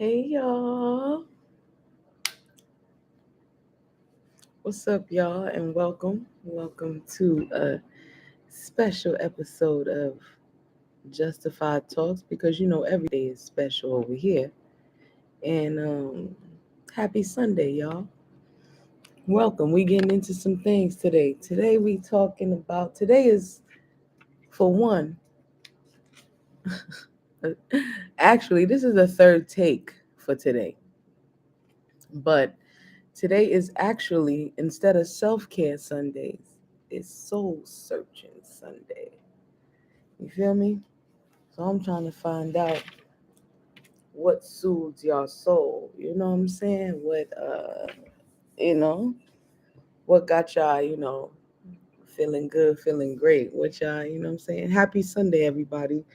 Hey y'all. What's up, y'all, and welcome. Welcome to a special episode of Justified Talks because every day is special over here. And happy Sunday, y'all. Welcome. We getting into some things today. Today is for one. Actually, this is the third take for today. But today is actually, instead of self-care Sundays, it's soul searching Sunday. You feel me? So I'm trying to find out what soothes your soul. You know what I'm saying? You know, what got y'all, feeling good, feeling great. What y'all, you know what I'm saying? Happy Sunday, everybody.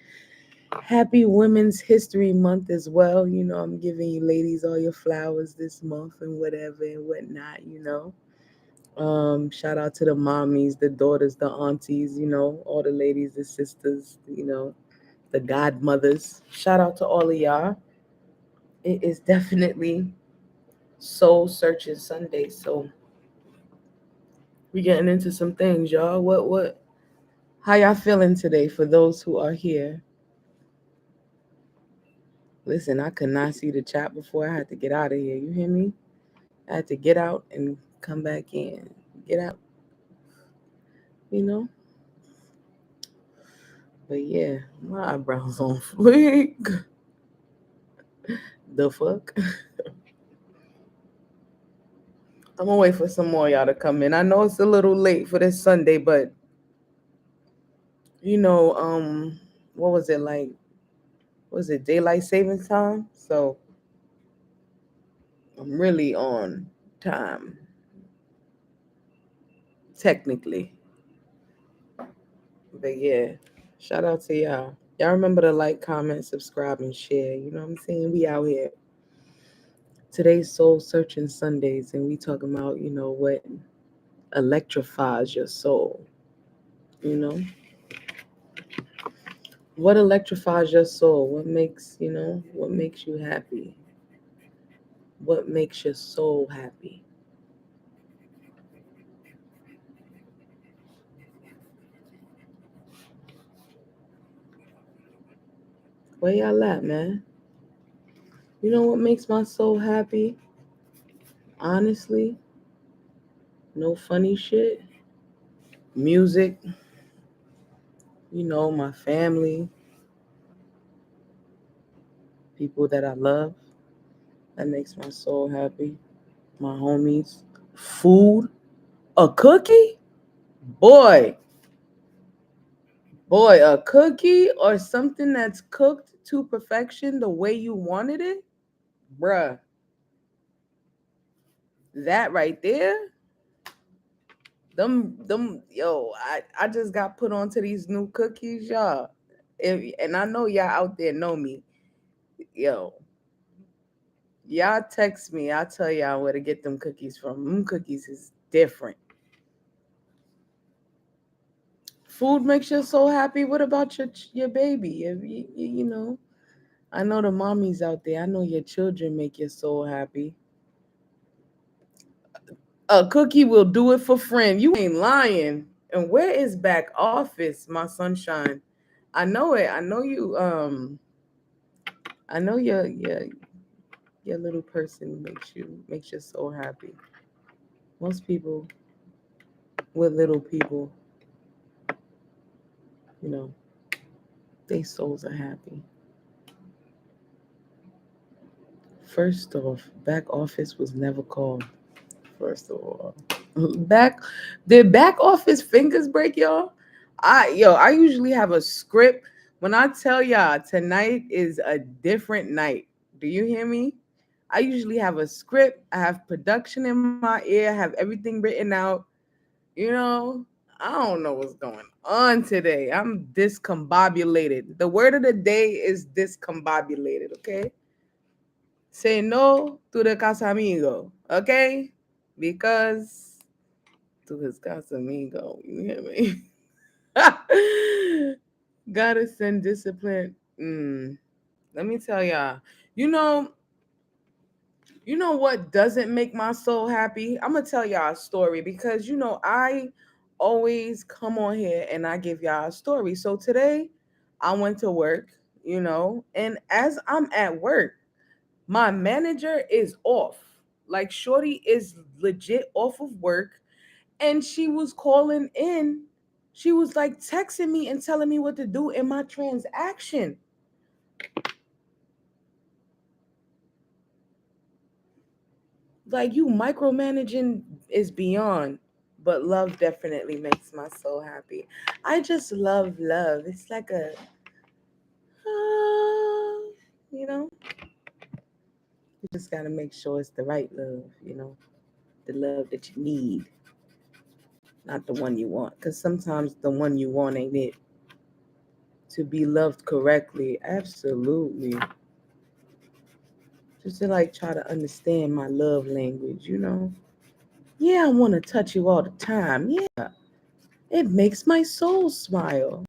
Happy Women's History Month as well. I'm giving you ladies all your flowers this month and whatever and whatnot. Shout out to the mommies, the daughters, the aunties, all the ladies, the sisters, the godmothers. Shout out to all of y'all. It is definitely soul searching Sunday. So we getting into some things, y'all. What how y'all feeling today for those who are here? Listen, I could not see the chat before I had to get out of here. You hear me? I had to get out and come back in. Get out, you know? But yeah, my eyebrows on fleek. The fuck? I'm gonna wait for some more y'all to come in. I know it's a little late for this Sunday, but you know, what was it like? Was it daylight savings time? So I'm really on time, technically. But yeah, shout out to y'all. Y'all remember to like, comment, subscribe, and share. You know what I'm saying? We out here. Today's Soul Searching Sundays, and we talking about, what electrifies your soul. You know? What electrifies your soul? What makes you happy? What makes your soul happy? Where y'all at, man? You know what makes my soul happy? Honestly, no funny shit. Music, my family, people that I love. That makes my soul happy. My homies. Food, a cookie? Boy, a cookie or something that's cooked to perfection the way you wanted it? Bruh, that right there, yo, I just got put onto these new cookies, y'all. And I know y'all out there know me. Yo, y'all text me. I'll tell y'all where to get them cookies from. Them cookies is different. Food makes you so happy. What about your baby? I know the mommies out there. I know your children make you so happy. A cookie will do it for friend. You ain't lying. And where is back office, my sunshine? I know it. I know you. I know your little person makes you so happy. Most people with little people, you know, they souls are happy. First off, back office was never called. First of all, back did back office fingers break, y'all? I usually have a script. When I tell y'all tonight is a different night, do you hear me? I usually have a script. I have production in my ear. I have everything written out. You know, I don't know what's going on today. I'm discombobulated. The word of the day is discombobulated. Okay, say no to the Casamigo. Okay, because to his Casamigo. You hear me? Gotta send discipline. Let me tell y'all. You know, You know what doesn't make my soul happy? I'm gonna tell y'all a story because I always come on here and I give y'all a story. So today I went to work, and as I'm at work, my manager is off. Like Shorty is legit off of work, and she was calling in. She was like texting me and telling me what to do in my transaction. Like, you micromanaging is beyond, but love definitely makes my soul happy. I just love love. It's like a uh, you know you just got to make sure it's the right love, the love that you need, not the one you want, because sometimes the one you want ain't it. To be loved correctly, absolutely. Just to like try to understand my love language. Yeah, I want to touch you all the time. Yeah, it makes my soul smile.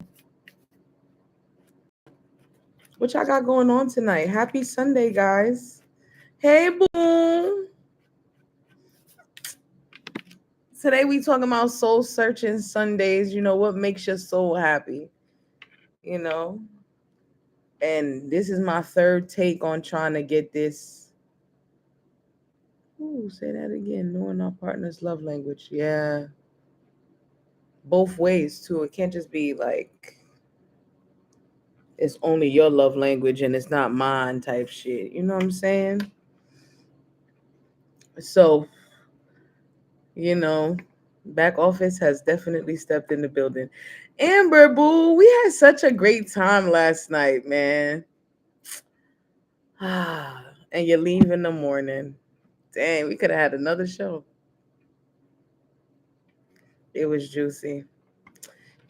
What y'all got going on tonight? Happy Sunday, guys. Hey, boom. Today we talking about soul searching Sundays. What makes your soul happy? You know? And this is my third take on trying to get this. Ooh, say that again. Knowing our partner's love language. Yeah. Both ways, too. It can't just be like it's only your love language and it's not mine type shit. You know what I'm saying? So, you know, back office has definitely stepped in the building. Amber Boo, we had such a great time last night, man. And you leave in the morning. Dang, we could have had another show. It was juicy.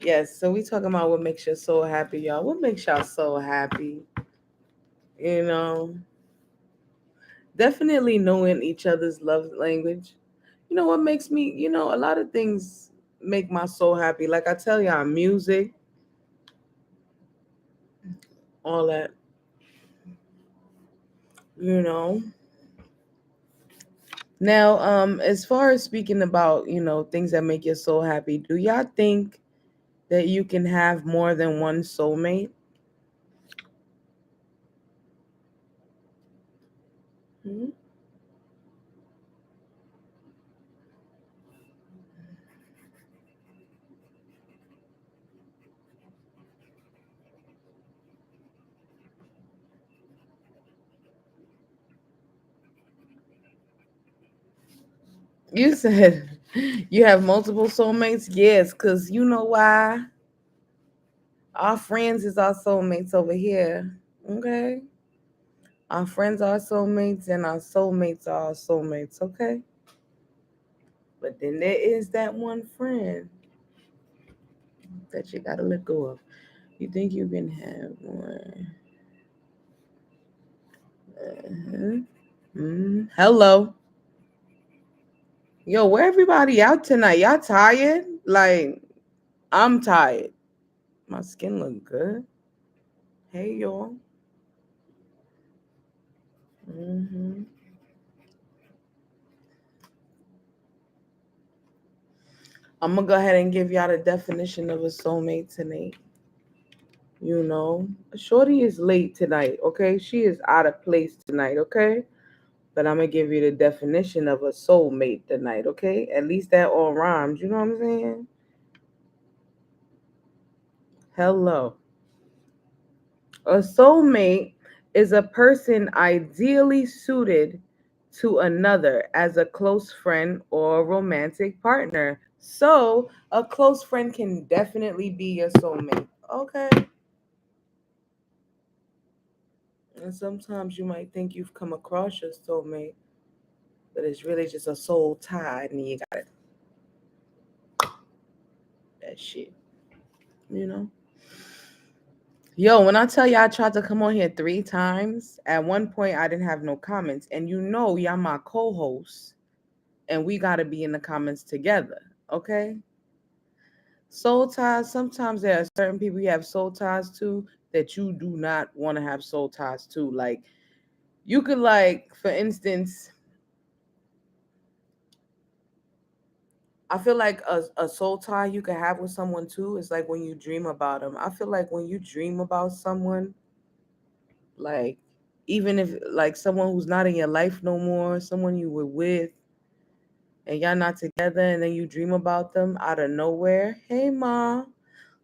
Yes, so we talking about what makes your soul happy, y'all. What makes y'all so happy? You know, definitely knowing each other's love language. What makes me, a lot of things make my soul happy. Like I tell y'all, music, all that, you know. Now, as far as speaking about, things that make your soul happy, do y'all think that you can have more than one soulmate? Hmm? You said you have multiple soulmates? Yes, because you know why? Our friends is our soulmates over here. Okay? Our friends are our soulmates and our soulmates are our soulmates. Okay? But then there is that one friend that you gotta let go of. You think you can have one? Uh-huh. Hello. Yo, where everybody out tonight? Y'all tired? Like, I'm tired. My skin look good. Hey, y'all. hmm I'm gonna go ahead and give y'all the definition of a soulmate tonight. Shorty is late tonight, okay? She is out of place tonight, okay? But I'm gonna give you the definition of a soulmate tonight, okay? At least that all rhymes, you know what I'm saying? Hello. A soulmate is a person ideally suited to another as a close friend or romantic partner. So, a close friend can definitely be your soulmate. Okay. And sometimes you might think you've come across your soulmate, but it's really just a soul tie, and you got that shit, you know? Yo, when I tell y'all I tried to come on here 3 times, at one point I didn't have no comments. And y'all my co-hosts, and we gotta be in the comments together. Okay? Soul ties, sometimes there are certain people you have soul ties to that you do not want to have soul ties to. Like, you could, like, for instance, I feel like a soul tie you can have with someone too is like when you dream about them. I feel like when you dream about someone, like even if like someone who's not in your life no more, someone you were with, and y'all not together, and then you dream about them out of nowhere. Hey, ma,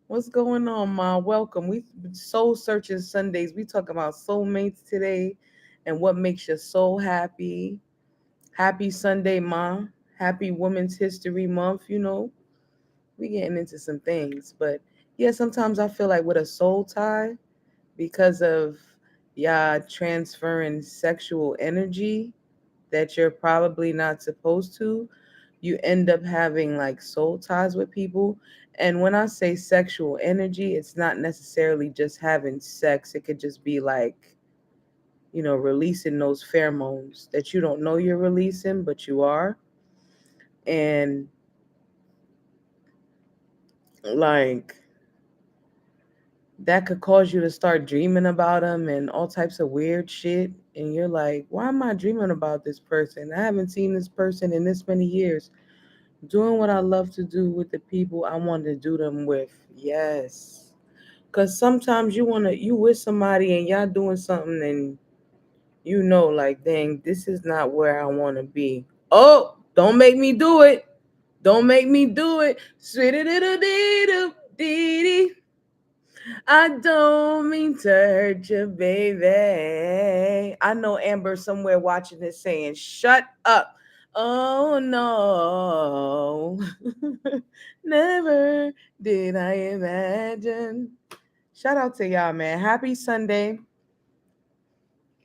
what's going on, ma? Welcome. We soul searching Sundays. We talk about soulmates today, and what makes your soul happy. Happy Sunday, ma. Happy Women's History Month. We getting into some things, but yeah, sometimes I feel like with a soul tie, because of y'all transferring sexual energy that you're probably not supposed to, you end up having like soul ties with people. And when I say sexual energy, it's not necessarily just having sex. It could just be like, releasing those pheromones that you don't know you're releasing, but you are. And like that could cause you to start dreaming about them and all types of weird shit. And you're like, why am I dreaming about this person? I haven't seen this person in this many years. Doing what I love to do with the people I want to do them with. Yes. Cause sometimes you with somebody and y'all doing something and like, dang, this is not where I want to be. Oh, don't make me do it. Don't make me do it. I don't mean to hurt you, baby. I know Amber somewhere watching this saying, shut up. Oh no. Never did I imagine. Shout out to y'all, man. Happy Sunday.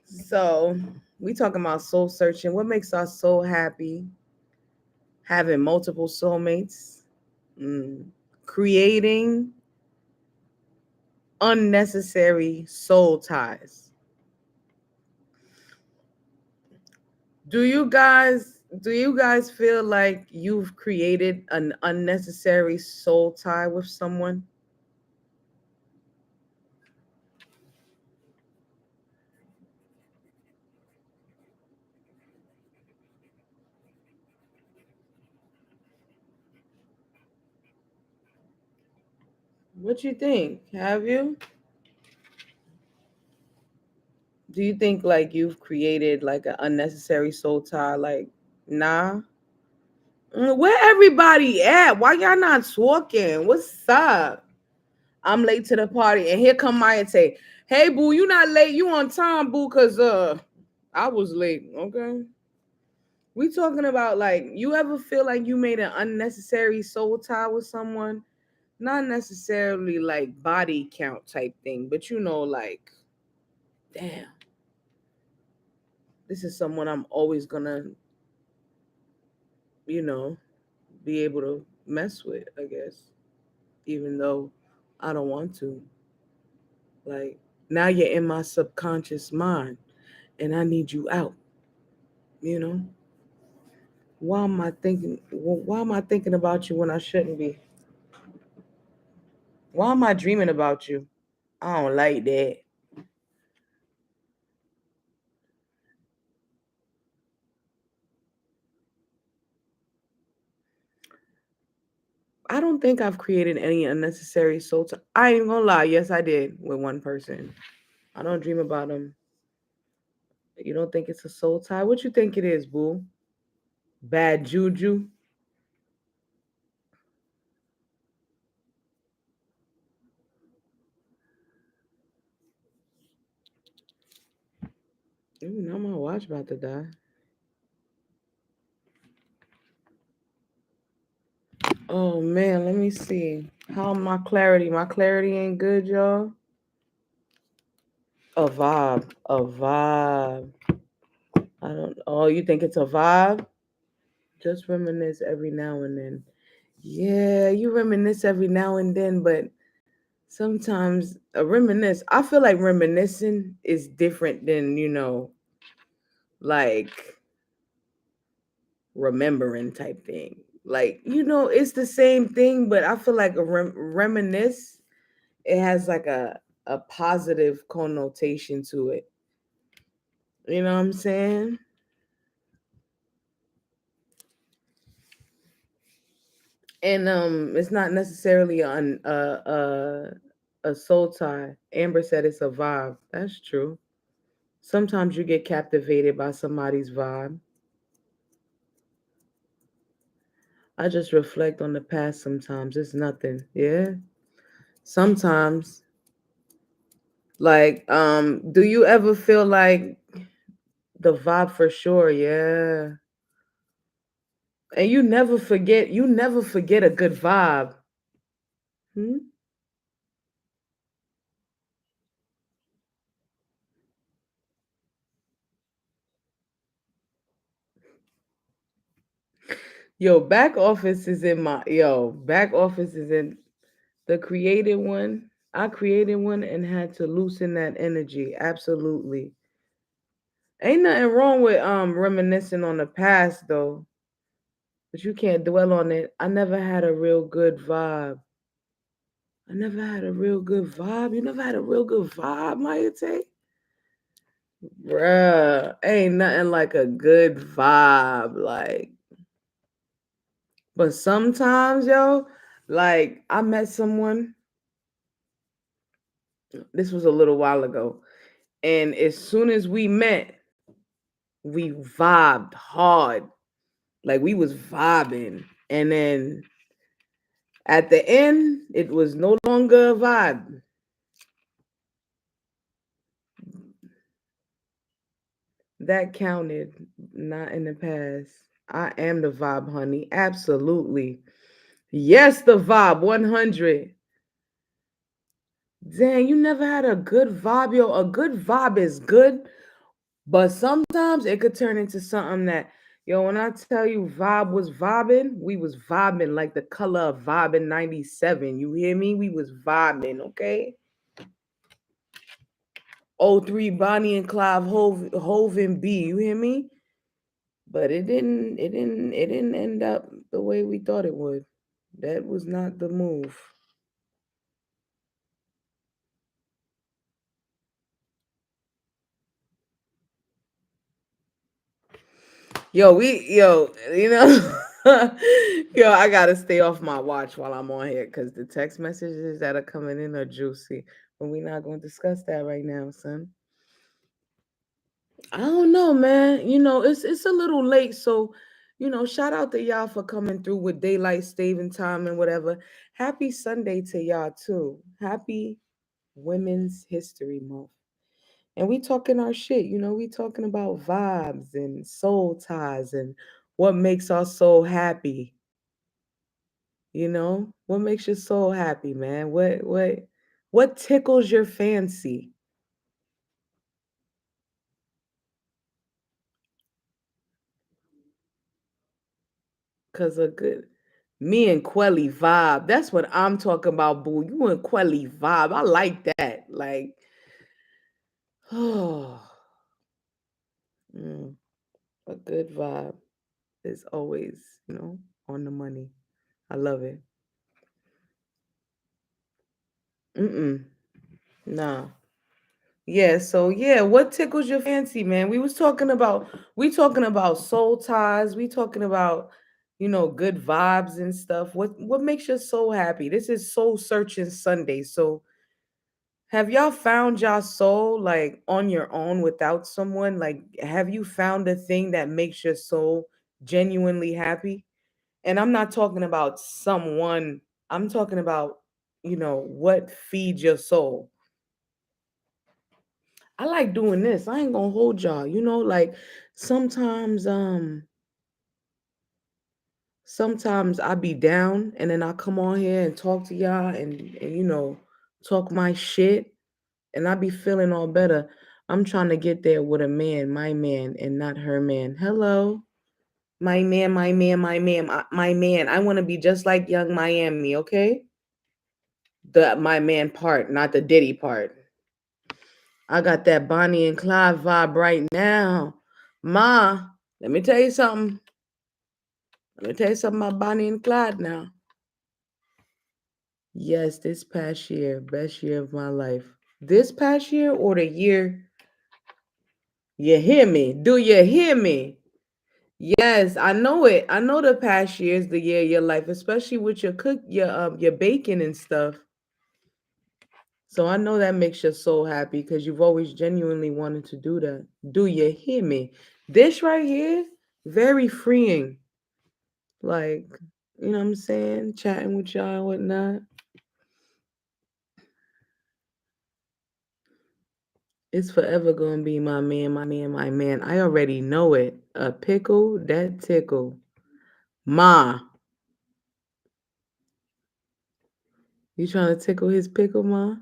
So, we talking about soul searching. What makes us so happy? Having multiple soulmates. Mm. Creating unnecessary soul ties. Do you guys feel like you've created an unnecessary soul tie with someone? What you think? Have you? Do you think like you've created like an unnecessary soul tie? Like, nah. Where everybody at? Why y'all not talking? What's up? I'm late to the party, and here come Maya and say, "Hey, boo, you not late? You on time, boo? Cause I was late. Okay." We talking about like you ever feel like you made an unnecessary soul tie with someone? Not necessarily like body count type thing, but like, damn, this is someone I'm always gonna, you know, be able to mess with, I guess, even though I don't want to. Like, now you're in my subconscious mind and I need you out, you know? Why am I thinking about you when I shouldn't be? Why am I dreaming about you? I don't like that. I don't think I've created any unnecessary soul tie. I ain't even gonna lie. Yes, I did with one person. I don't dream about them. You don't think it's a soul tie? What you think it is, boo? Bad juju? Ooh, now my watch about to die. Oh man, let me see. How my clarity? My clarity ain't good, y'all. A vibe. A vibe. I don't. Oh, you think it's a vibe? Just reminisce every now and then. Yeah, you reminisce every now and then, but sometimes a reminisce. I feel like reminiscing is different than like remembering type thing. Like it's the same thing, but I feel like a reminisce. It has like a positive connotation to it. You know what I'm saying? And it's not necessarily on a soul tie. Amber said it's a vibe. That's true. Sometimes you get captivated by somebody's vibe. I just reflect on the past sometimes. It's nothing. Yeah. Sometimes. Like, do you ever feel like the vibe for sure? Yeah. And you never forget a good vibe. Hmm? Back office is in the created one. I created one and had to loosen that energy. Absolutely. Ain't nothing wrong with reminiscing on the past though, but you can't dwell on it. I never had a real good vibe. I never had a real good vibe. You never had a real good vibe, Mayate? Bruh, ain't nothing like a good vibe. Like, but sometimes, yo, like I met someone, this was a little while ago, and as soon as we met, we vibed hard. Like we was vibing. And then at the end, it was no longer a vibe. That counted, not in the past. I am the vibe, honey. Absolutely. Yes, the vibe, 100. Dang, you never had a good vibe, yo. A good vibe is good, but sometimes it could turn into something that, yo, when I tell you vibe was vibing, we was vibing like the color of vibe in 97. You hear me? We was vibing, okay? O 03 Bonnie and Clive Hove and B, you hear me? But it didn't end up the way we thought it would. That was not the move. Yo, I gotta stay off my watch while I'm on here because the text messages that are coming in are juicy. But we're not gonna discuss that right now, son. I don't know, man. It's a little late, so shout out to y'all for coming through with daylight saving time and whatever. Happy Sunday to y'all too. Happy Women's History Month. And we talking our shit, we talking about vibes and soul ties and what makes our soul happy. What makes your soul happy, man? What tickles your fancy? Cause a good me and Quelly vibe. That's what I'm talking about, boo. You and Quelly vibe. I like that. Like, oh, mm, a good vibe is always, on the money. I love it. Mm-mm. Nah. Yeah, so yeah, what tickles your fancy, man? We talking about soul ties, we talking about, good vibes and stuff. What makes your soul happy? This is soul searching Sunday. So have y'all found y'all soul like on your own without someone? Like have you found a thing that makes your soul genuinely happy? And I'm not talking about someone, I'm talking about, what feeds your soul. I like doing this. I ain't gonna hold y'all. Like sometimes, sometimes I be down and then I come on here and talk to y'all and talk my shit and I be feeling all better. I'm trying to get there with a man, my man, and not her man. Hello, my man, my man, my man, my man. I want to be just like Young Miami, okay? The my man part, not the Diddy part. I got that Bonnie and Clyde vibe right now. Ma, let me tell you something. Let me tell you something about Bonnie and Clyde now. Yes, this past year, best year of my life. This past year or the year, you hear me? Do you hear me? Yes, I know it. I know the past year is the year of your life, especially with your baking and stuff. So I know that makes your soul happy because you've always genuinely wanted to do that. Do you hear me? This right here, very freeing. Like, you know what I'm saying? Chatting with y'all and whatnot. It's forever gonna be my man, my man, my man. I already know it. A pickle that tickle. Ma, you trying to tickle his pickle, ma?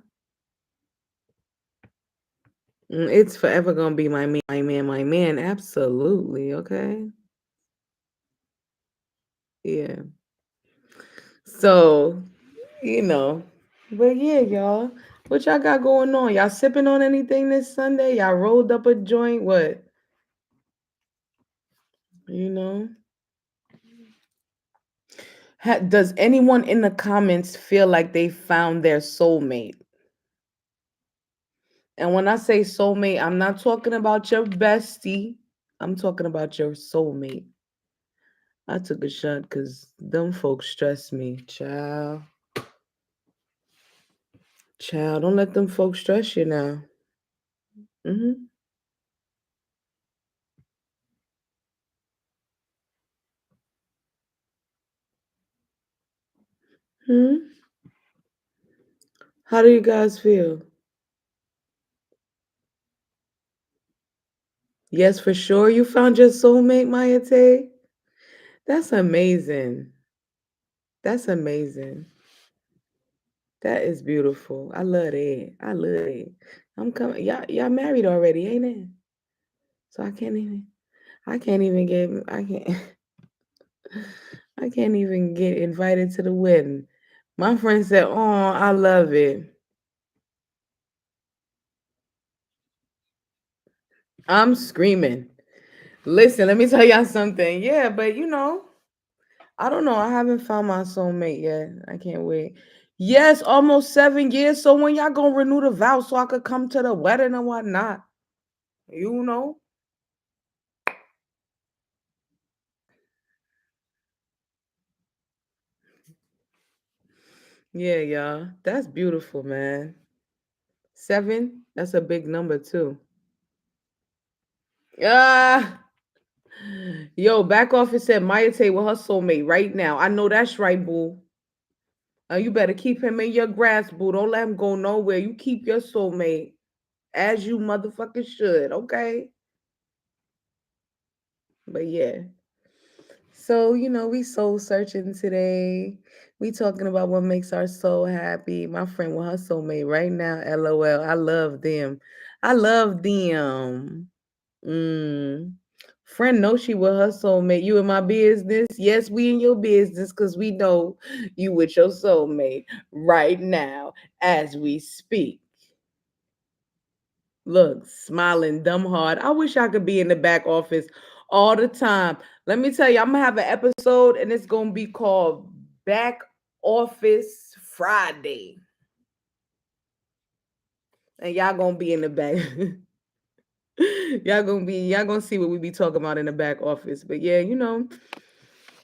It's forever gonna be my man, my man, my man. Absolutely, okay. Yeah. So, you know, but yeah, y'all. What y'all got going on? Y'all sipping on anything this Sunday? Y'all rolled up a joint? What? You know? Does anyone in the comments feel like they found their soulmate? And when I say soulmate, I'm not talking about your bestie. I'm talking about your soulmate. I took a shot because them folks stress me. Child. Child, don't let them folks stress you now. Mm-hmm. Hmm. How do you guys feel? Yes, for sure. You found your soulmate, Mayate. That's amazing. That's amazing. That is beautiful. I love it. I love it. I'm coming. Y'all married already, ain't it? So I can't even get I can't I can't even get invited to the wedding. My friend said, "Oh, I love it." I'm screaming. Listen, let me tell y'all something. Yeah, but I don't know. I haven't found my soulmate yet. I can't wait. Yes, almost 7 years. So when y'all gonna renew the vow so I could come to the wedding and whatnot? You know? Yeah, y'all. That's beautiful, man. 7, that's a big number too. Ah, yo, back office said Maya Tay with her soulmate right now. I know that's right, boo. You better keep him in your grasp, boo. Don't let him go nowhere. You keep your soulmate as you motherfuckers should, okay? But yeah. So, we soul searching today. We talking about what makes our soul happy. My friend with her soulmate right now, LOL. I love them. I love them. Mm. Friend know she with her soulmate. You in my business? Yes, we in your business because we know you with your soulmate right now as we speak. Look, smiling dumb hard. I wish I could be in the back office all the time. Let me tell you, I'm gonna have an episode and it's gonna be called Back Office Friday. And y'all gonna be in the back. y'all gonna see what we be talking about in the back office. But yeah,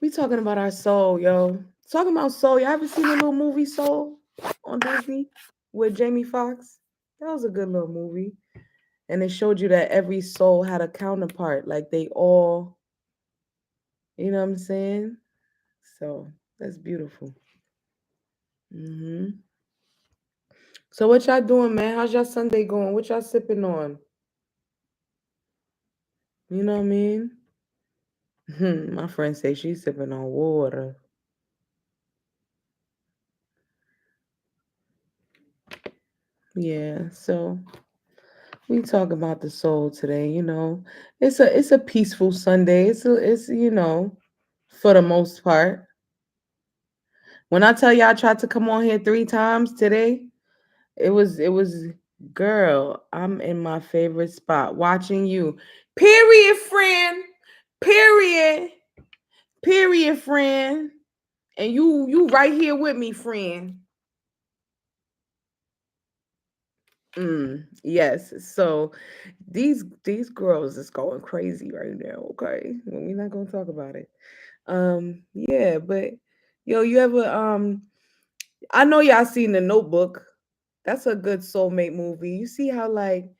we talking about our soul, yo. Talking about soul. Y'all ever seen the little movie Soul on Disney with Jamie Foxx? That was a good little movie. And it showed you that every soul had a counterpart. Like they all, you know what I'm saying? So that's beautiful. Hmm. So what y'all doing, man? How's y'all Sunday going? What y'all sipping on? You know what I mean? My friend say she's sipping on water. Yeah, so we talk about the soul today. It's a peaceful Sunday. It's for the most part. When I tell y'all I tried to come on here 3 times today, it was girl, I'm in my favorite spot watching you. Period, friend. Period. Period, friend. And you right here with me, friend. Yes. So these girls is going crazy right now. Okay, well, we're not gonna talk about it. Yeah, but yo, you ever I know y'all seen the Notebook. That's a good soulmate movie. You see how like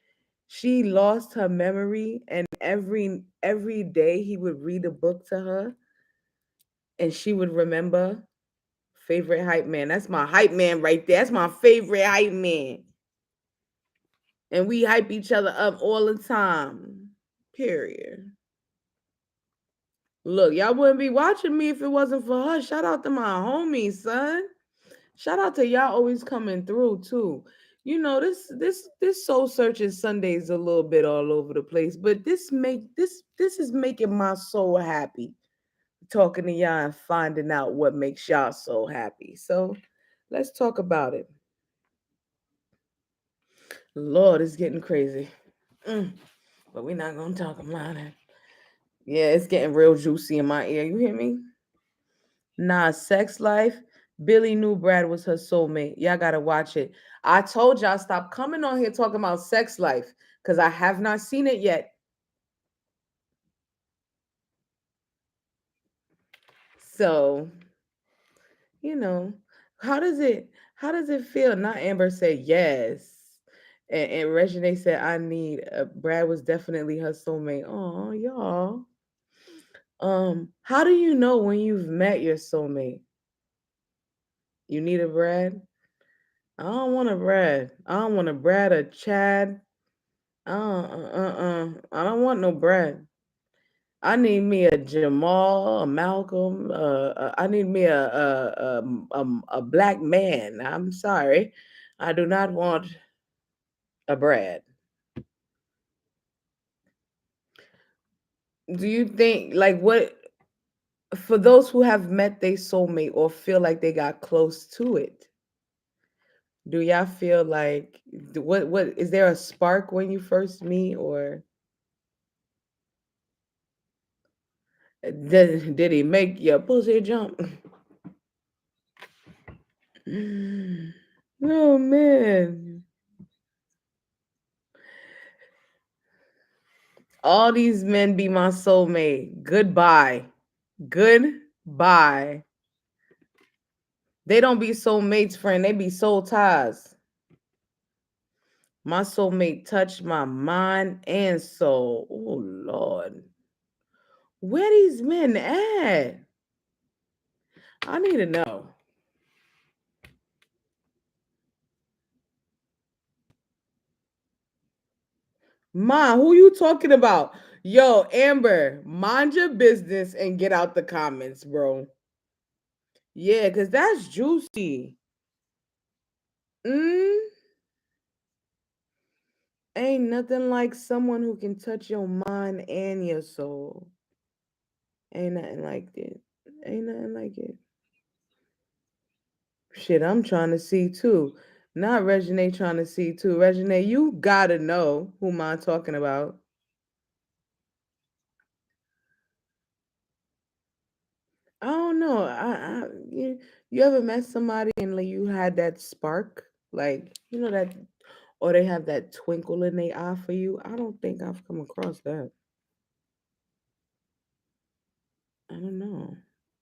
she lost her memory and every day he would read a book to her and she would remember. Favorite hype man. That's my hype man right there. That's my favorite hype man. And we hype each other up all the time. Period. Look, y'all wouldn't be watching me if it wasn't for her. Shout out to my homies, son. Shout out to y'all always coming through too. You know, this soul searching Sunday is a little bit all over the place, but this is making my soul happy. Talking to y'all and finding out what makes y'all so happy. So let's talk about it. Lord, it's getting crazy. Mm, but we're not gonna talk about it. Yeah, it's getting real juicy in my ear. You hear me? Nah, sex life. Billy knew Brad was her soulmate. Y'all gotta watch it. I told y'all stop coming on here talking about sex life because I have not seen it yet. So, you know, how does it feel? Not Amber said yes. And Regine said I need Brad was definitely her soulmate. Oh, y'all. How do you know when you've met your soulmate? You need a Brad? I don't want a Brad. I don't want a Brad or Chad. I don't want no Brad. I need me a Jamal, a Malcolm. I need me a black man. I'm sorry, I do not want a Brad. Do you think like what for those who have met their soulmate or feel like they got close to it? Do y'all feel like what is there a spark when you first meet or did he make your pussy jump? Oh man. All these men be my soulmate. Goodbye. Goodbye. They don't be soulmates, friend. They be soul ties. My soulmate touched my mind and soul. Oh Lord. Where these men at? I need to know. Ma, who you talking about? Yo, Amber, mind your business and get out the comments, bro. Yeah, because that's juicy. Mm, ain't nothing like someone who can touch your mind and your soul. Ain't nothing like it. Ain't nothing like it. Shit, I'm trying to see too. Not Regine trying to see too. Regine, you gotta know who I'm talking about. I don't know. You ever met somebody and like you had that spark? Like, you know that or they have that twinkle in their eye for you? I don't think I've come across that. I don't know.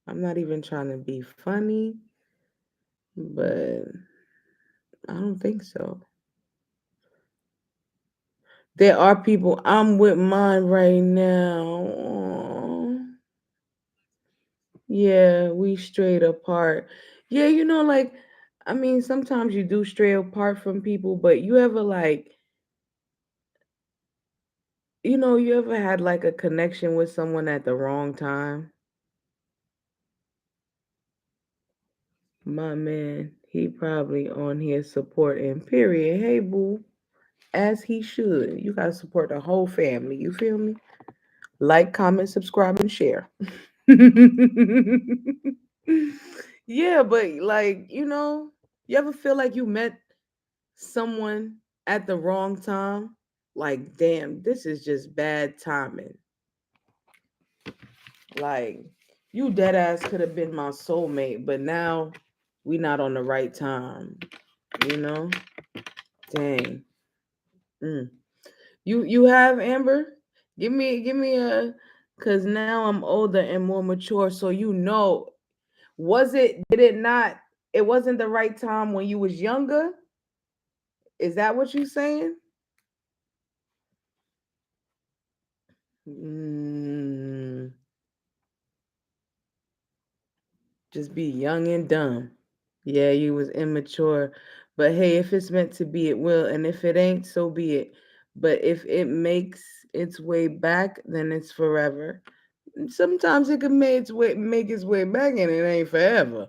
I'm not even trying to be funny, but I don't think so. There are people I'm with mine right now. Aw. Yeah, we straight apart. Yeah, like I mean, sometimes you do stray apart from people, but you ever like, you ever had like a connection with someone at the wrong time? My man, he probably on here supporting, period. Hey, boo, as he should. You got to support the whole family. You feel me? Like, comment, subscribe, and share. Yeah, but like, you ever feel like you met someone at the wrong time? Like, damn, this is just bad timing. Like, you dead ass could have been my soulmate, but now we not on the right time, you know? Dang. Mm. You have Amber? Give me a, cause now I'm older and more mature, so you know. Was it, did it not, it wasn't the right time when you was younger? Is that what you saying? Mm, just be young and dumb. Yeah, you was immature. But hey, if it's meant to be, it will. And if it ain't, so be it. But if it makes its way back, then it's forever. Sometimes it can make its way back and it ain't forever.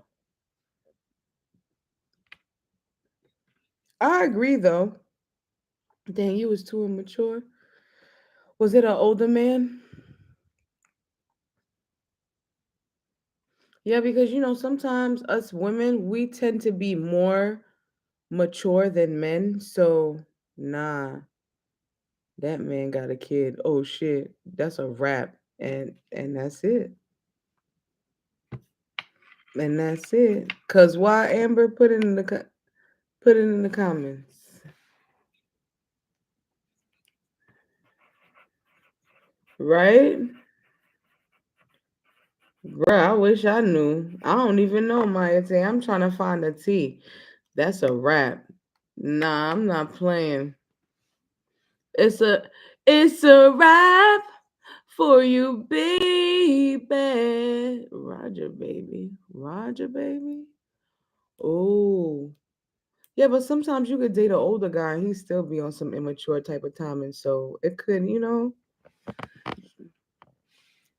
I agree though. Dang, you was too immature. Was it an older man? Yeah, because sometimes us women, we tend to be more mature than men. So nah, that man got a kid. Oh shit. That's a wrap. And that's it. And that's it. Cause why, Amber? Put it in the comments. Right? Bruh, I wish I knew. I don't even know Maya Tay. I'm trying to find a T. That's a wrap. Nah, I'm not playing. It's a it's a wrap for you, baby. Roger, baby. Roger, baby. Oh. Yeah, but sometimes you could date an older guy and he still be on some immature type of timing. So it could.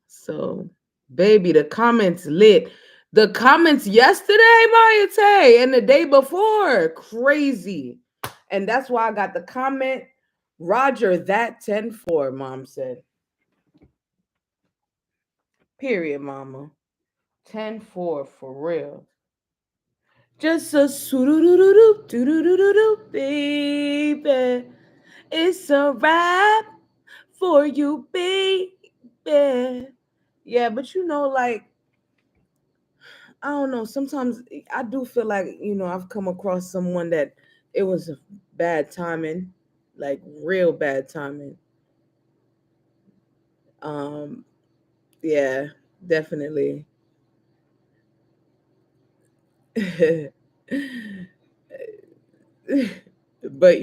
So, baby, the comments lit. The comments yesterday, Maya Tay, and the day before, crazy. And that's why I got the comment, Roger, that 10-4, mom said. Period, mama. 10-4 for real. Just a soo-doo-doo-doo-doo, doo-doo-doo-doo-doo, baby. It's a wrap for you, baby. Yeah, but like, I don't know. Sometimes I do feel like, I've come across someone that it was a bad timing, like real bad timing. Um, yeah, definitely. But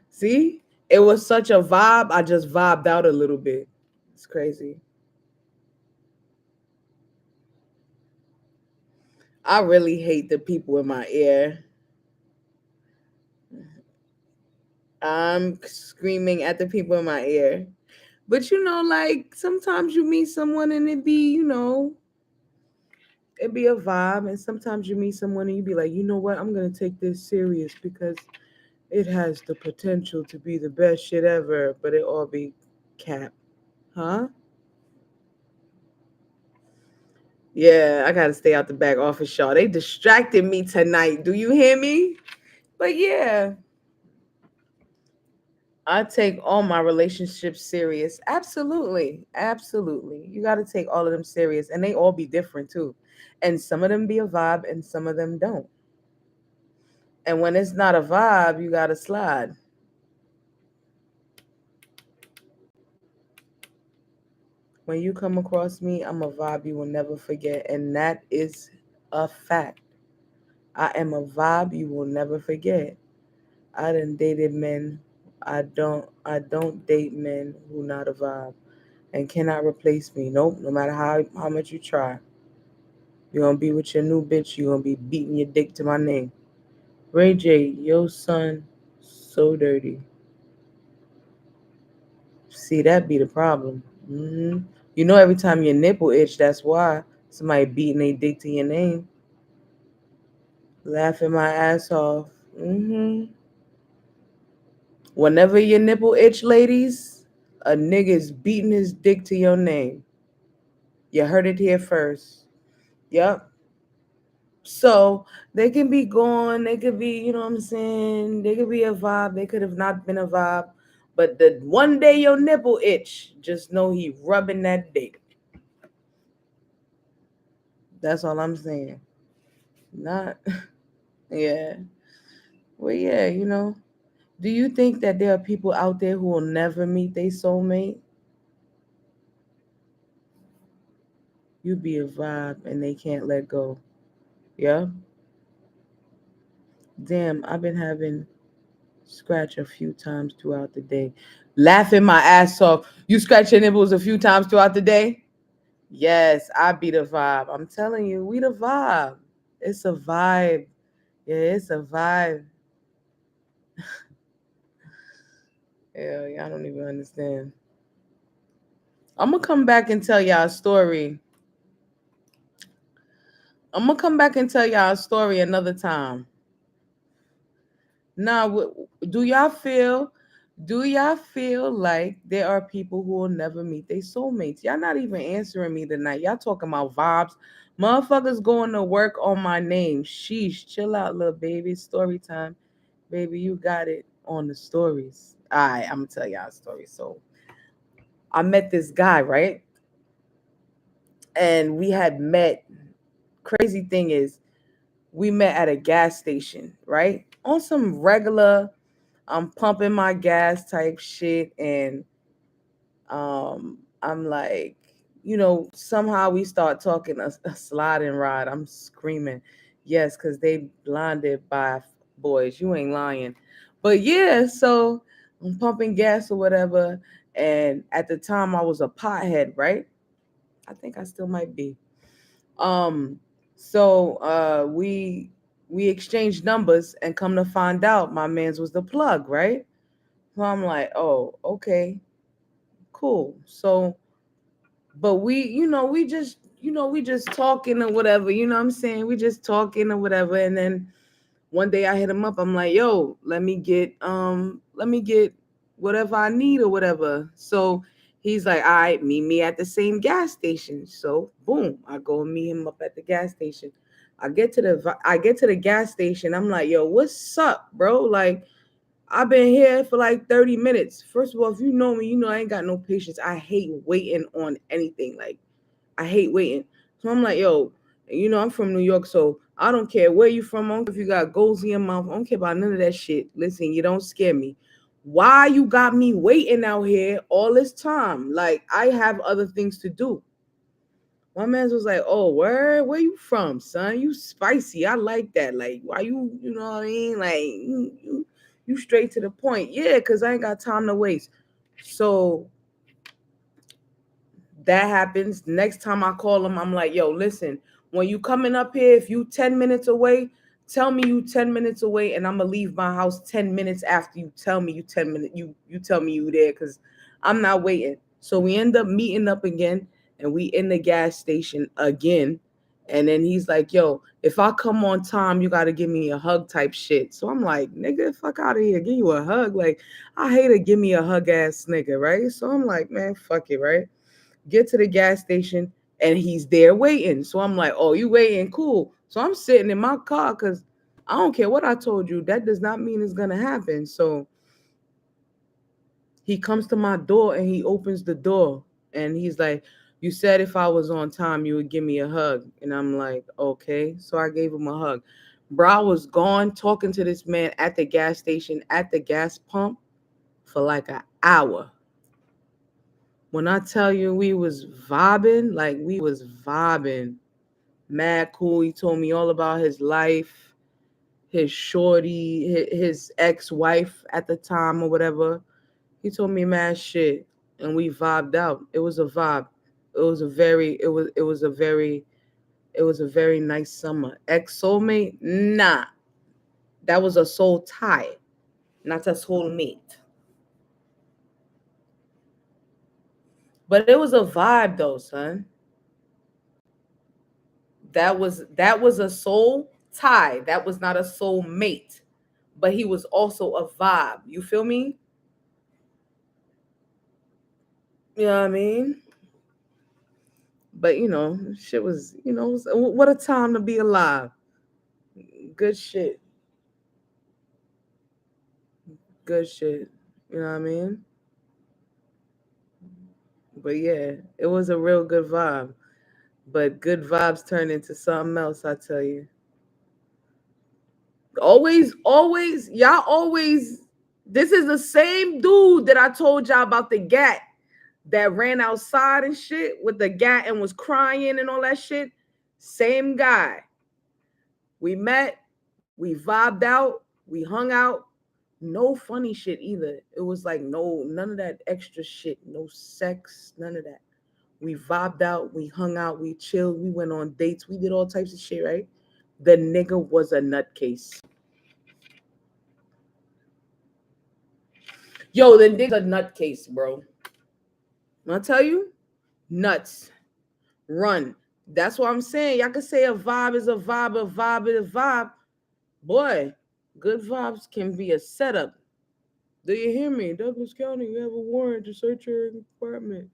see, it was such a vibe. I just vibed out a little bit. It's crazy. I really hate the people in my ear. I'm screaming at the people in my ear. But like sometimes you meet someone and it be a vibe, and sometimes you meet someone and you be like, you know what, I'm gonna take this serious because it has the potential to be the best shit ever, but it all be cap. Huh? Yeah, I gotta stay out the back office, y'all. They distracted me tonight. Do you hear me? But yeah, I take all my relationships serious. Absolutely. Absolutely. You got to take all of them serious. And they all be different too. And some of them be a vibe and some of them don't. And when it's not a vibe, you got to slide. When you come across me, I'm a vibe you will never forget. And that is a fact. I am a vibe you will never forget. I done dated men. I don't date men who not a vibe and cannot replace me. Nope, no matter how much you try. You're gonna be with your new bitch, you're gonna be beating your dick to my name. Ray J, yo son, so dirty. See, that be the problem. Every time your nipple itch, that's why somebody beating their dick to your name. Laughing my ass off. Whenever your nipple itch, ladies, a nigga's beating his dick to your name. You heard it here first. Yep. So they can be gone, they could be, you know what I'm saying? They could be a vibe, they could have not been a vibe. But the one day your nipple itch, just know he rubbing that dick. That's all I'm saying. Not yeah. Well yeah, Do you think that there are people out there who will never meet their soulmate? You be a vibe and they can't let go. Yeah? Damn, I've been having scratch a few times throughout the day. Laughing my ass off. You scratch your nipples a few times throughout the day? Yes, I be the vibe. I'm telling you, we the vibe. It's a vibe. Yeah, it's a vibe. Yeah, y'all don't even understand. I'm gonna come back and tell y'all a story. I'm gonna come back and tell y'all a story another time. Now, do y'all feel? Do y'all feel like there are people who will never meet their soulmates? Y'all not even answering me tonight. Y'all talking about vibes. Motherfuckers going to work on my name. Sheesh, chill out, little baby. Story time, baby. You got it on the stories. All right, I'm gonna tell y'all a story. So I met this guy, right? And we had met. Crazy thing is, we met at a gas station, right? On some regular, I'm pumping my gas type shit, and I'm like, somehow we start talking a sliding ride. I'm screaming, yes, because they blinded by boys. You ain't lying, but yeah. So I'm pumping gas or whatever, and at the time I was a pothead, right? I think I still might be. Um, so we exchanged numbers, and come to find out, my man's was the plug, right? So I'm like, oh, okay, cool. So, but we just talking or whatever. You know what I'm saying? We just talking or whatever, and then one day I hit him up. I'm like, yo, let me get whatever I need or whatever. So he's like, all right, meet me at the same gas station. So boom, I go and meet him up at the gas station. I get to the gas station. I'm like, yo, what's up, bro? Like, I've been here for like 30 minutes. First of all, if you know me, you know I ain't got no patience. I hate waiting on anything. Like, I hate waiting. So I'm like, yo, I'm from New York, so I don't care where you from. I don't care if you got goals in your mouth. I don't care about none of that shit. Listen, you don't scare me. Why you got me waiting out here all this time? Like, I have other things to do. My man was like, oh, where you from, son? You spicy. I like that. Like, why you know what I mean? Like, you straight to the point. Yeah, because I ain't got time to waste. So that happens. Next time I call him, I'm like, yo, listen, when you coming up here, if you 10 minutes away, tell me you 10 minutes away, and I'm gonna leave my house 10 minutes after you tell me you 10 minutes, you tell me you there, because I'm not waiting. So we end up meeting up again, and we in the gas station again. And then he's like, yo, if I come on time, you gotta give me a hug type shit. So I'm like, nigga, fuck out of here. Give you a hug. Like, I hate a give me a hug ass nigga, right? So I'm like, man, fuck it, right? Get to the gas station, and he's there waiting. So I'm like, oh, you waiting? Cool. So I'm sitting in my car because I don't care what I told you. That does not mean it's going to happen. So he comes to my door and he opens the door, and he's like, you said if I was on time, you would give me a hug. And I'm like, okay. So I gave him a hug. Bro, I was gone talking to this man at the gas station, at the gas pump, for like an hour. When I tell you we was vibing, like we was vibing, mad cool. He told me all about his life, his shorty, his ex-wife at the time or whatever. He told me mad shit, and we vibed out. It was a vibe. It was a very nice summer. Ex soulmate, nah, that was a soul tie, not a soulmate. But it was a vibe though, son. That was a soul tie. That was not a soul mate, but he was also a vibe. You feel me? You know what I mean? But shit was, what a time to be alive. Good shit. Good shit. You know what I mean? But yeah, it was a real good vibe. But good vibes turn into something else, I tell you. Always, always, y'all always This is the same dude that I told y'all about the gat that ran outside and shit with the gat and was crying and all that shit. Same guy. We met, we vibed out, we hung out. No funny shit either. It was like none of that extra shit. No sex, none of that. We vibed out, we hung out, we chilled, we went on dates, we did all types of shit, right? The nigga was a nutcase. Yo, the nigga's a nutcase, bro. I'll tell you, nuts. Run. That's what I'm saying. Y'all can say a vibe is a vibe, a vibe is a vibe. Boy, good vibes can be a setup. Do you hear me? Douglas County, you have a warrant to search your apartment.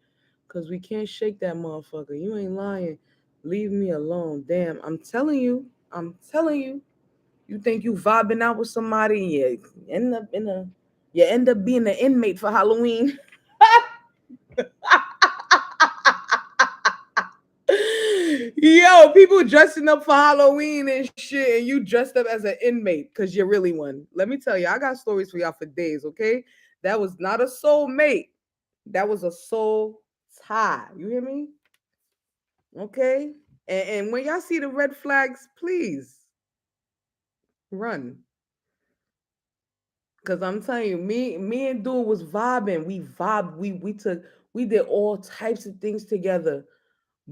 Because we can't shake that motherfucker. You ain't lying. Leave me alone. Damn, I'm telling you. I'm telling you. You think you vibing out with somebody and you end up being an inmate for Halloween. Yo, people dressing up for Halloween and shit, and you dressed up as an inmate because you're really one. Let me tell you, I got stories for y'all for days, okay? That was not a soulmate. That was a soul tie. You hear me? Okay? And when y'all see the red flags, please run. Cause I'm telling you, me and dude was vibing. We vibed. We did all types of things together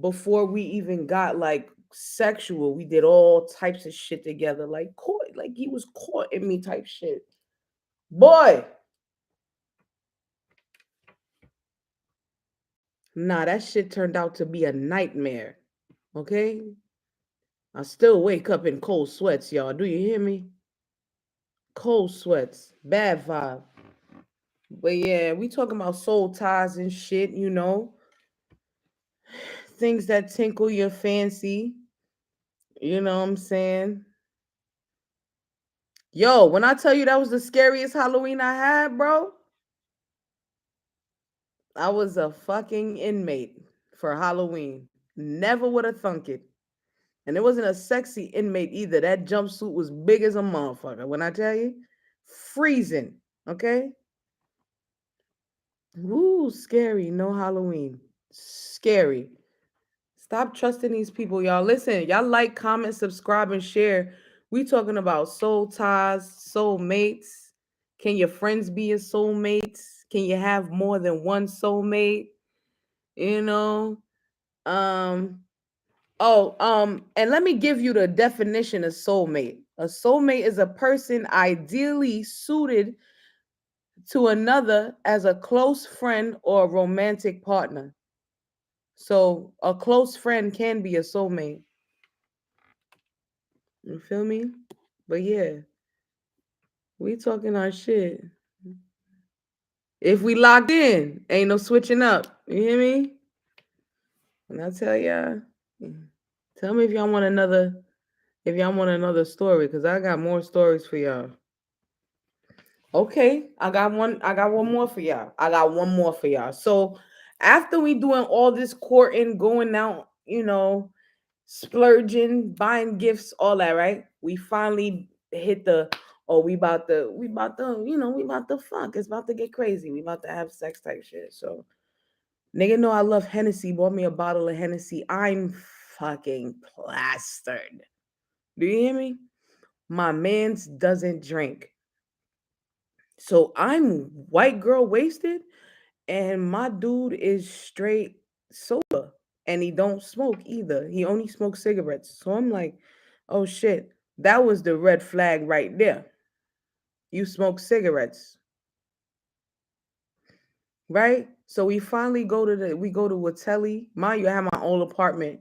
before we even got like sexual. We did all types of shit together, like he was courting me type shit. Boy, nah, that shit turned out to be a nightmare. Okay, I still wake up in cold sweats, y'all. Do you hear me? Cold sweats, bad vibe. But yeah, we talking about soul ties and shit. Things that tinkle your fancy. You know what I'm saying? Yo, when I tell you that was the scariest Halloween I had, bro, I was a fucking inmate for Halloween. Never would have thunk it. And it wasn't a sexy inmate either. That jumpsuit was big as a motherfucker. When I tell you, freezing. Okay? Ooh, scary. No Halloween. Scary. Stop trusting these people, y'all. Listen, y'all like, comment, subscribe, and share. We talking about soul ties, soul mates. Can your friends be your soulmates? Can you have more than one soulmate? You know? Um, and let me give you the definition of soulmate. A soulmate is a person ideally suited to another as a close friend or romantic partner. So a close friend can be a soulmate. You feel me? But yeah, we talking our shit. If we locked in, ain't no switching up. You hear me? And I tell y'all, tell me if y'all want another story, because I got more stories for y'all. Okay, I got one more for y'all. I got one more for y'all. So after we doing all this courting, going out, splurging, buying gifts, all that, right? We finally hit the we about to fuck. It's about to get crazy. We about to have sex type shit. So nigga know I love Hennessy, bought me a bottle of Hennessy. I'm fucking plastered. Do you hear me? My man's doesn't drink. So I'm white girl wasted, and my dude is straight sober, and he don't smoke either. He only smokes cigarettes. So I'm like, oh shit, that was the red flag right there. You smoke cigarettes, right? So we go to a telly. Mind you, I have my own apartment.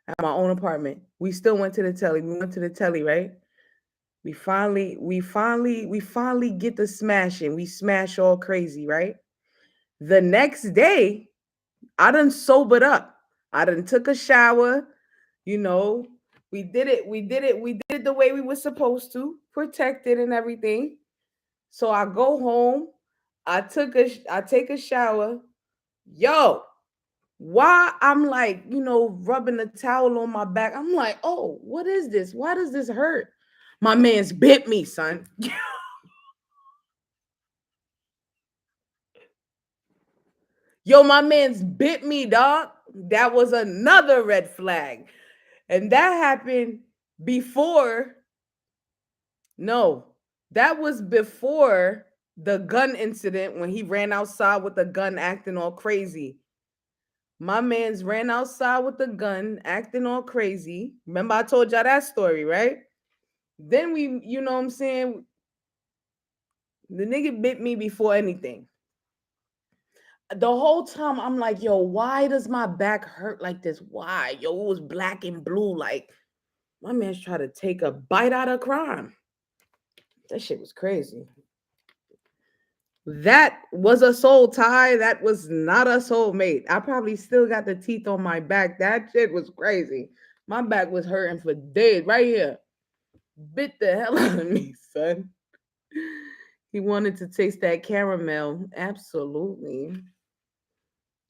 I have my own apartment. We still went to the telly. We went to the telly, right? We finally get the smashing. We smash all crazy, right? The next day, I done sobered up. I done took a shower. You know, we did it the way we were supposed to, protected and everything. So I go home. I take a shower. Yo, why I'm like, rubbing the towel on my back. I'm like, oh, what is this? Why does this hurt? My man's bit me, son. Yo, my man's bit me, dog. That was another red flag. And that happened before, no, that was before the gun incident when he ran outside with the gun acting all crazy. My man's ran outside with the gun acting all crazy. Remember, I told y'all that story, right? Then we, you know what I'm saying? The nigga bit me before anything. The whole time I'm like, yo, why does my back hurt like this? Why? Yo, it was black and blue. Like, my man's trying to take a bite out of crime. That shit was crazy. That was a soul tie. That was not a soulmate. I probably still got the teeth on my back. That shit was crazy. My back was hurting for days. Right here. Bit the hell out of me, son. He wanted to taste that caramel. Absolutely.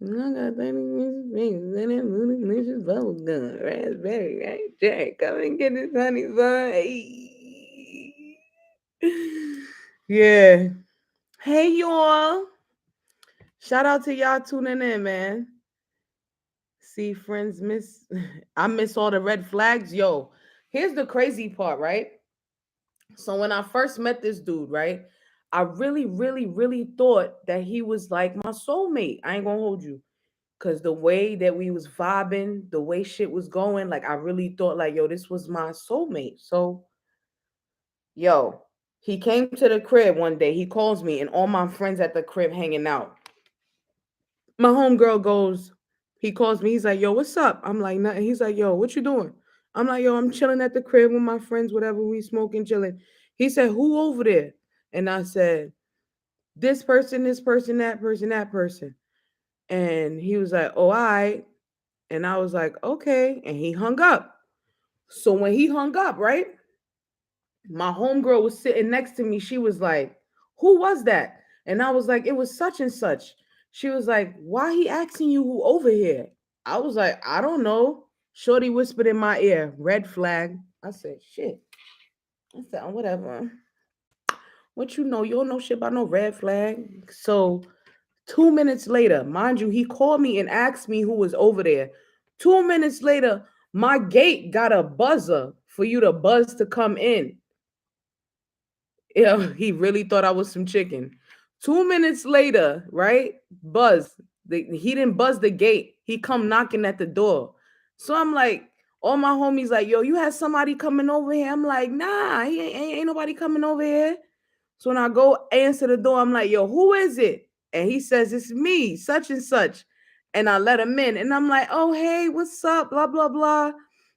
I got 30 things in it, delicious bubble gum, raspberry, right? Jack, come and get this honey, son. Hey. Yeah. Hey, y'all. Shout out to y'all tuning in, man. See, friends, miss. I miss all the red flags. Yo, here's the crazy part, right? So when I first met this dude, right? I really, really, really thought that he was like my soulmate. I ain't gonna hold you. Cause the way that we was vibing, the way shit was going, like I really thought like, yo, this was my soulmate. So, yo, he came to the crib one day. He calls me and all my friends at the crib hanging out. My homegirl goes, he calls me. He's like, yo, what's up? I'm like, nothing. He's like, yo, what you doing? I'm like, yo, I'm chilling at the crib with my friends, whatever. We smoking, chilling. He said, who over there? And I said, this person, that person, that person. And he was like, oh, I. And I was like, okay. And he hung up. So when he hung up, right? My homegirl was sitting next to me. She was like, who was that? And I was like, it was such and such. She was like, why he asking you who over here? I was like, I don't know. Shorty whispered in my ear, red flag. I said, shit. I said, "Oh, whatever. What you know? You don't know shit about no red flag." So 2 minutes later, mind you, he called me and asked me who was over there. 2 minutes later, my gate got a buzzer for you to buzz to come in. Yeah, he really thought I was some chicken. 2 minutes later, right? Buzz. He didn't buzz the gate. He come knocking at the door. So I'm like, all my homies like, yo, you had somebody coming over here. I'm like, nah, ain't nobody coming over here. So when I go answer the door, I'm like, yo, who is it? And he says, it's me, such and such. And I let him in. And I'm like, oh, hey, what's up? Blah, blah, blah.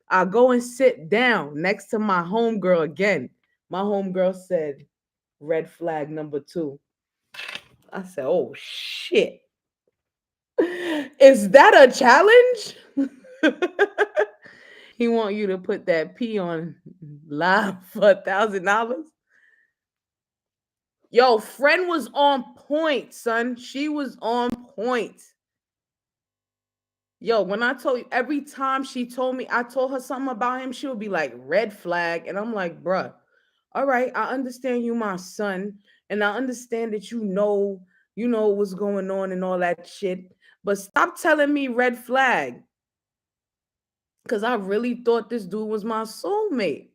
I go and sit down next to my homegirl again. My homegirl said, red flag number two. I said, oh, shit. Is that a challenge? He want you to put that P on live for $1,000. Yo, friend was on point, son. She was on point. Yo, when I told you, every time she told me, I told her something about him, she would be like, red flag. And I'm like, bruh, all right, I understand you, my son. And I understand that you know what's going on and all that shit. But stop telling me red flag. Cause I really thought this dude was my soulmate.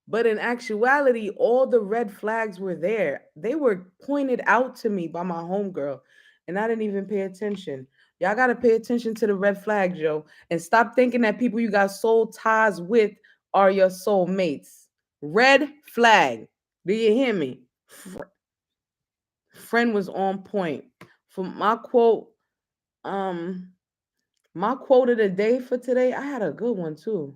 But in actuality, all the red flags were there. They were pointed out to me by my homegirl, and I didn't even pay attention. Y'all gotta pay attention to the red flags, yo, and stop thinking that people you got soul ties with are your soulmates. Red flag. Do you hear me? Friend was on point. For my quote, um, my quote of the day for today, I had a good one too.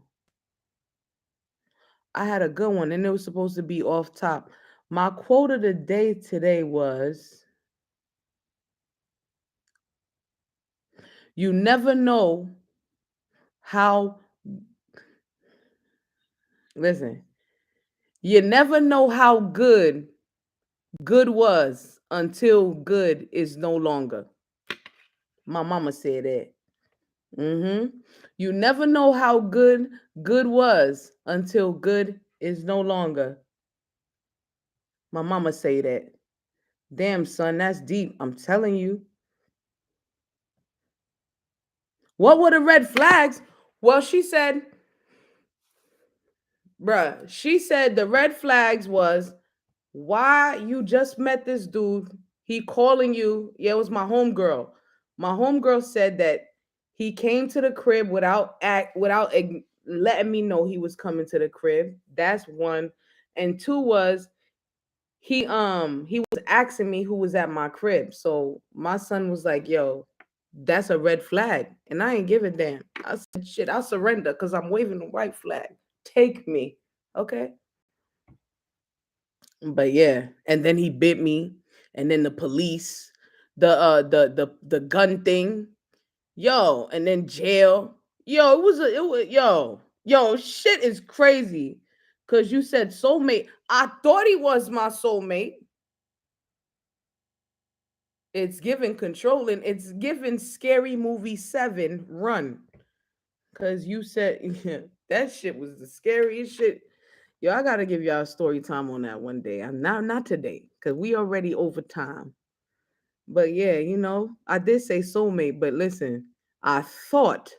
I had a good one, and it was supposed to be off top. My quote of the day today was, you never know how, listen, you never know how good was until good is no longer. My mama said that. You never know how good was until good is no longer. My mama say that. Damn, son, that's deep. I'm telling you. What were the red flags? Well, she said, bruh, she said the red flags was why you just met this dude. He calling you. Yeah, it was my homegirl. My homegirl said that he came to the crib without letting me know he was coming to the crib. That's one. And two was he was asking me who was at my crib. So my son was like, yo, that's a red flag. And I ain't give a damn. I said, shit, I'll surrender because I'm waving the white flag. Take me. Okay. But yeah. And then he bit me. And then the police, the gun thing. Yo, and then jail. Yo, yo, shit is crazy. Cause you said soulmate. I thought he was my soulmate. It's given controlling. It's given scary movie 7 run. Cause you said yeah, that shit was the scariest shit. Yo, I gotta give y'all story time on that one day. I'm not today, cause we already over time. But yeah, I did say soulmate, but listen, I thought,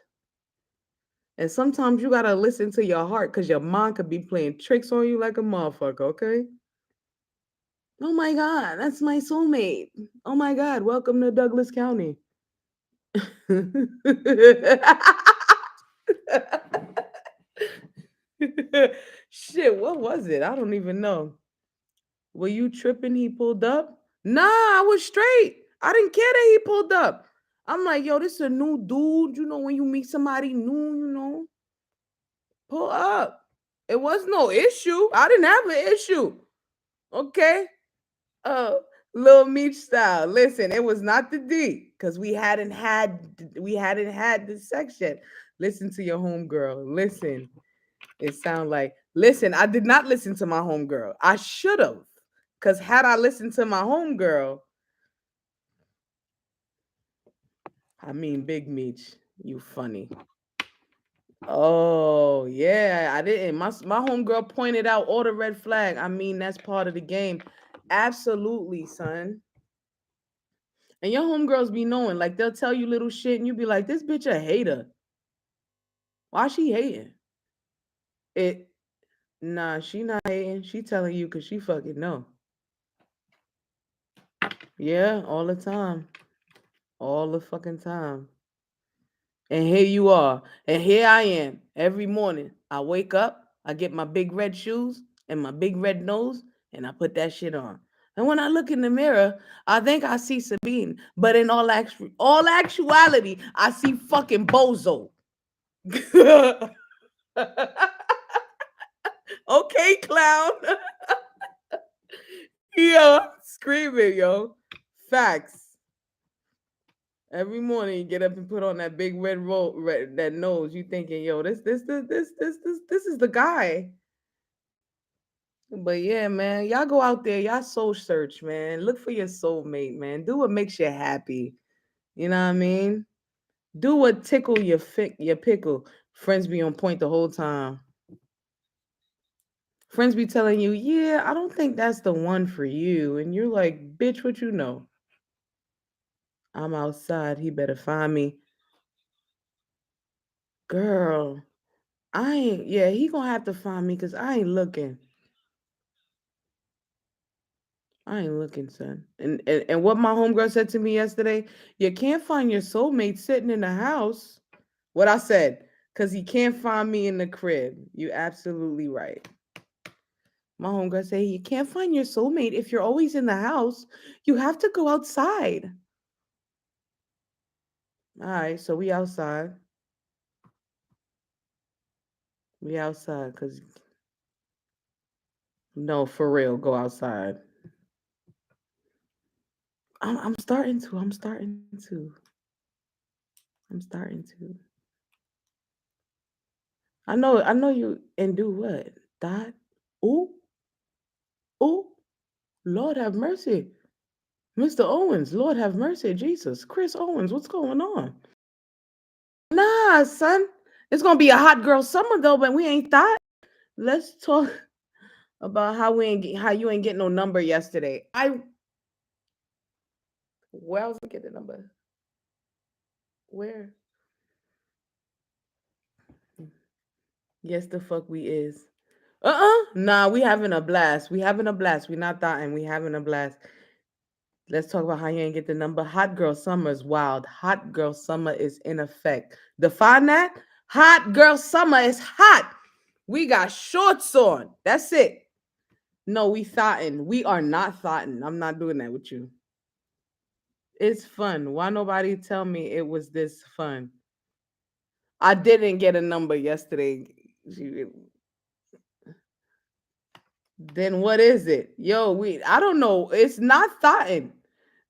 and sometimes you gotta listen to your heart, cause your mind could be playing tricks on you like a motherfucker. Okay. Oh my god, that's my soulmate. Oh my god, welcome to Douglas County. Shit, what was it? I don't even know. Were you tripping? He pulled up? Nah, I was straight. I didn't care that he pulled up. I'm like, yo, this is a new dude. When you meet somebody new, pull up. It was no issue. I didn't have an issue. Okay. Uh, Lil Meech style. Listen, it was not the D because we hadn't had this section. Listen to your homegirl. Listen. It sound like listen, I did not listen to my homegirl. I should have. Cause had I listened to my homegirl, I mean Big Meech, you funny. Oh yeah, I didn't. My homegirl pointed out all the red flag. I mean, that's part of the game. Absolutely, son. And your homegirls be knowing, like they'll tell you little shit, and you be like, "This bitch a hater. Why she hating?" It Nah, she not hating. She telling you because she fucking know. Yeah, all the time, all the fucking time. And here you are, and here I am every morning. I wake up, I get my big red shoes and my big red nose, and I put that shit on. And when I look in the mirror, I think I see Sabine, but in all actuality, I see fucking Bozo. Okay, clown. Yeah, screaming, yo. Facts. Every morning you get up and put on that big that nose. You thinking, yo, this is the guy. But yeah, man, y'all go out there, y'all soul search, man. Look for your soulmate, man. Do what makes you happy. You know what I mean? Do what tickle your pickle. Friends be on point the whole time. Friends be telling you, yeah, I don't think that's the one for you. And you're like, bitch, what you know? I'm outside. He better find me. Girl, yeah, he gonna have to find me because I ain't looking. I ain't looking, son. And what my homegirl said to me yesterday, you can't find your soulmate sitting in the house. What I said, because he can't find me in the crib. You absolutely right. My homegirl say you can't find your soulmate if you're always in the house. You have to go outside. All right, so we outside. We outside because no, for real, go outside. I'm starting to. I'm starting to. I'm starting to. I know you and do what? Dot. Ooh, ooh, Lord have mercy. Mr. Owens, Lord have mercy, Jesus. Chris Owens, what's going on? Nah, son. It's gonna be a hot girl summer though, but we ain't thought. Let's talk about how you ain't getting no number yesterday. Where I was gonna get the number? Where? Yes, the fuck we is. Nah, we having a blast. We having a blast. We not dying. We having a blast. Let's talk about how you ain't get the number. Hot girl summer is wild. Hot girl summer is in effect. Define that. Hot girl summer is hot. We got shorts on. That's it. No, we thoughtin'. We are not thoughtin'. I'm not doing that with you. It's fun. Why nobody tell me it was this fun? I didn't get a number yesterday. Then what is it? Yo, I don't know. It's not thoughtin'.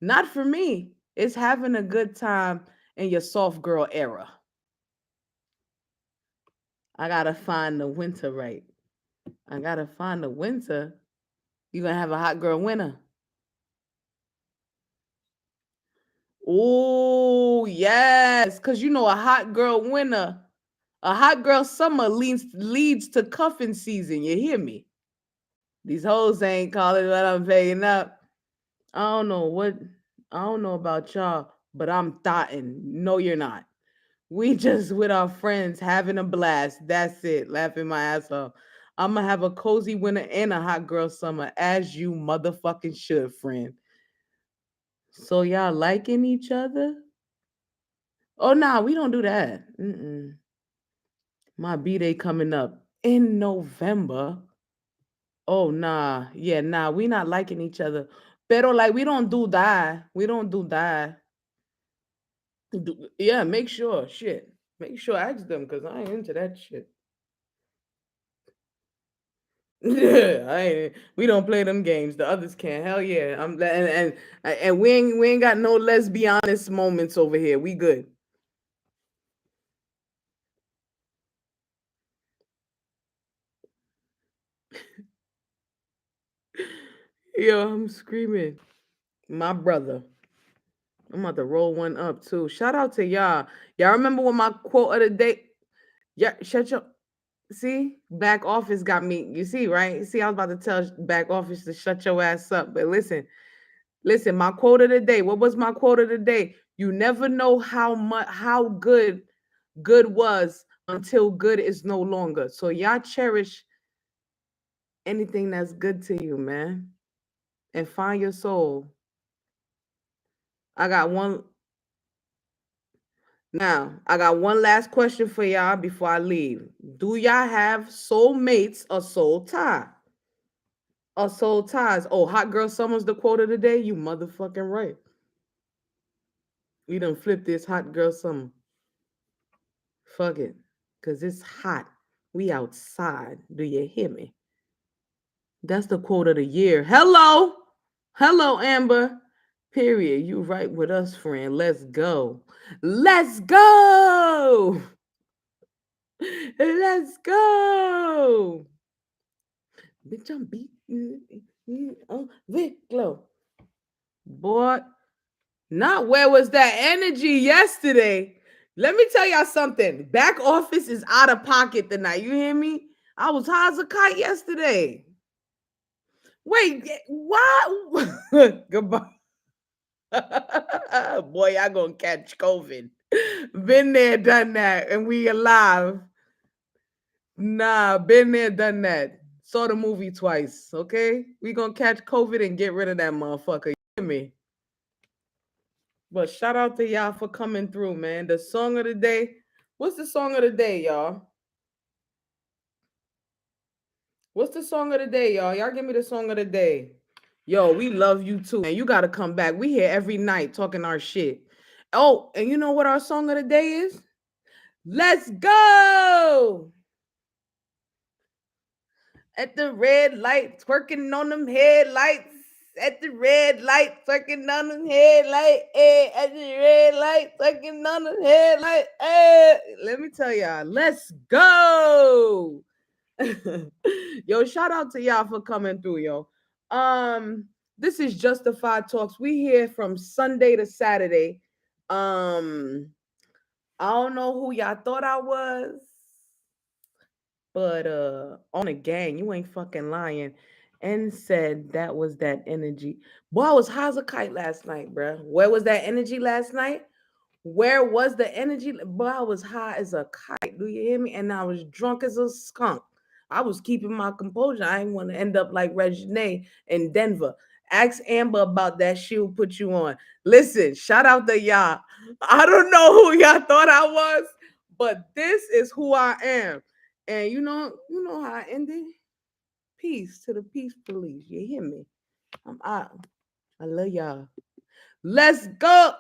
Not for me. It's having a good time in your soft girl era. I gotta find the winter right. I gotta find the winter. You're gonna have a hot girl winter. Oh, yes. Cause you know a hot girl winter, a hot girl summer leads to cuffing season. You hear me? These hoes ain't calling what I'm paying up. I don't know what I don't know about y'all, but I'm thoughtin'. No, you're not. We just with our friends having a blast. That's it. Laughing my ass off. I'm gonna have a cozy winter and a hot girl summer, as you motherfucking should, friend. So y'all liking each other? Oh nah, we don't do that. Mm-mm. My b-day coming up in November. Oh nah, yeah, nah, we not liking each other. Pero like we don't do that. We don't do that. Yeah, make sure. Shit. Make sure ask them because I ain't into that shit. Yeah, we don't play them games. The others can. Hell yeah. And we ain't got no let's be honest moments over here. We good. Yo, I'm screaming. My brother. I'm about to roll one up too. Shout out to y'all. Y'all remember what my quote of the day? Yeah, shut your see, back office got me. You see, right? See, I was about to tell back office to shut your ass up. But listen, my quote of the day. What was my quote of the day? You never know how good was until good is no longer. So y'all cherish anything that's good to you, man. And find your soul. I got one Now, I got one last question for y'all before I leave. Do y'all have soul mates or soul tie? Or soul ties? Oh, hot girl summer's the quote of the day? You motherfucking right. We done flipped this hot girl summer. Fuck it. Cause it's hot. We outside. Do you hear me? That's the quote of the year. Hello. Hello, Amber. Period. You right with us, friend. Let's go. Let's go. Let's go. Bitch, I'm beating on Viclo. Boy, not where was that energy yesterday? Let me tell y'all something. Back office is out of pocket tonight. You hear me? I was high as a kite yesterday. Wait, what? Goodbye. Boy, y'all gonna catch COVID. Been there, done that, and we alive. Nah, been there, done that. Saw the movie twice. Okay, we gonna catch COVID and get rid of that motherfucker. You hear me? But shout out to y'all for coming through, man. The song of the day. What's the song of the day, y'all? What's the song of the day, y'all? Y'all give me the song of the day. Yo, we love you too, man. You gotta come back. We here every night talking our shit. Oh, and you know what our song of the day is? Let's go! At the red light, twerking on them headlights. At the red light, twerking on them headlight. Hey, at the red light, twerking on them headlight. Hey, let me tell y'all, let's go. Yo, shout out to y'all for coming through, yo. Um, this is Justified Talks. We here from Sunday to Saturday. Um, I don't know who y'all thought I was. But on a gang, you ain't fucking lying. And said that was that energy. Boy, I was high as a kite last night, bruh. Where was that energy last night? Where was the energy? Boy, I was high as a kite. Do you hear me? And I was drunk as a skunk. I was keeping my composure. I didn't want to end up like Regine in Denver. Ask Amber about that. She'll put you on. Listen, shout out to y'all. I don't know who y'all thought I was, but this is who I am. And you know how I ended? Peace to the peace police. You hear me? I'm out. I love y'all. Let's go.